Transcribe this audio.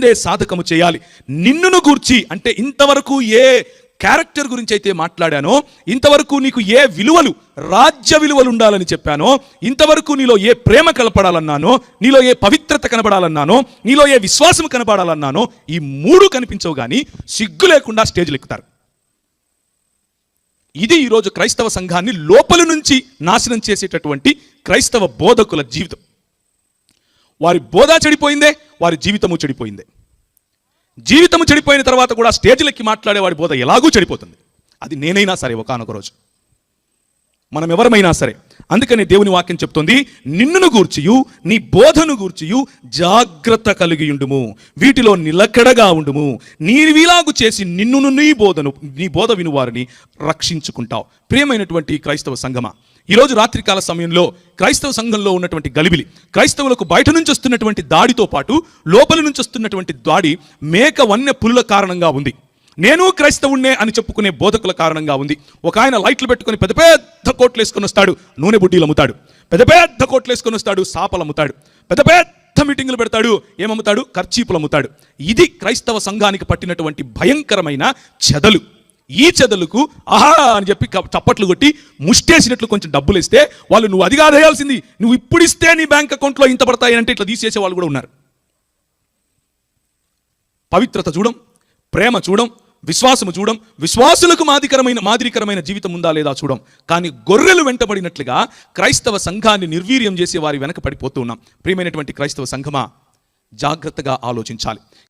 ముందే సాధకము చేయాలి. నిన్నును గూర్చి అంటే ఇంతవరకు ఏ క్యారెక్టర్ గురించి అయితే మాట్లాడానో, ఇంతవరకు నీకు ఏ విలువలు, రాజ్య విలువలు ఉండాలని చెప్పానో, ఇంతవరకు నీలో ఏ ప్రేమ కనపడాలన్నానో, నీలో ఏ పవిత్రత కనపడాలన్నానో, నీలో ఏ విశ్వాసం కనపడాలన్నానో, ఈ 3 కనిపించవు కానీ సిగ్గు లేకుండా స్టేజ్లు ఎక్కుతారు. ఇది ఈరోజు క్రైస్తవ సంఘాన్ని లోపల నుంచి నాశనం చేసేటటువంటి క్రైస్తవ బోధకుల జీవితం. వారి బోధ చెడిపోయిందే, వారి జీవితము చెడిపోయిందే. జీవితము చెడిపోయిన తర్వాత కూడా స్టేజ్లెక్కి మాట్లాడేవాడి బోధ ఎలాగూ చెడిపోతుంది. అది నేనైనా సరే, ఒకానొక రోజు మనం ఎవరమైనా సరే. అందుకని దేవుని వాక్యం చెప్తుంది, నిన్నును గూర్చియు నీ బోధను గూర్చియు జాగ్రత్త కలిగియుండుము, వీటిలో నిలకడగా ఉండుము. నీవిలాగు చేసి నిన్నును నీ బోధ వినువారిని రక్షించుకుంటావు. ప్రియమైనటువంటి క్రైస్తవ సంఘమా, ఈరోజు రాత్రికాల సమయంలో క్రైస్తవ సంఘంలో ఉన్నటువంటి గలిబిలి, క్రైస్తవులకు బయట నుంచి వస్తున్నటువంటి దాడితో పాటు లోపల నుంచి వస్తున్నటువంటి దాడి మేక వన్య పులుల కారణంగా ఉంది. నేను క్రైస్తవుణ్ణే అని చెప్పుకునే బోధకుల కారణంగా ఉంది. ఒక ఆయన లైట్లు పెట్టుకుని పెద్ద పెద్ద కోట్లు వేసుకొని వస్తాడు, నూనె బుడ్డీలు అమ్ముతాడు. పెద్ద పెద్ద కోట్లు వేసుకొని వస్తాడు, సాపలు అమ్ముతాడు. పెద్ద పెద్ద మీటింగులు పెడతాడు, ఏమమ్ముతాడు? కర్చీపులు అమ్ముతాడు. ఇది క్రైస్తవ సంఘానికి పట్టినటువంటి భయంకరమైన చెదలు. ఈ చెదలకు ఆహా అని చెప్పి చప్పట్లు కొట్టి ముష్టేసినట్లు కొంచెం డబ్బులు ఇస్తే వాళ్ళు, నువ్వు అది కాదేయాల్సింది, నువ్వు ఇప్పుడు ఇస్తే నీ బ్యాంక్ అకౌంట్లో ఇంత పడతాయి అంటే ఇట్లా తీసేసే వాళ్ళు కూడా ఉన్నారు. పవిత్రత చూడం, ప్రేమ చూడం, విశ్వాసము చూడం, విశ్వాసులకు మాదిరికరమైన జీవితం ఉందా లేదా చూడం. కానీ గొర్రెలు వెంటబడినట్లుగా క్రైస్తవ సంఘాన్ని నిర్వీర్యం చేసే వారి వెనక పడిపోతూ ఉన్నాం. ప్రియమైనటువంటి క్రైస్తవ సంఘమా, జాగ్రత్తగా ఆలోచించాలి.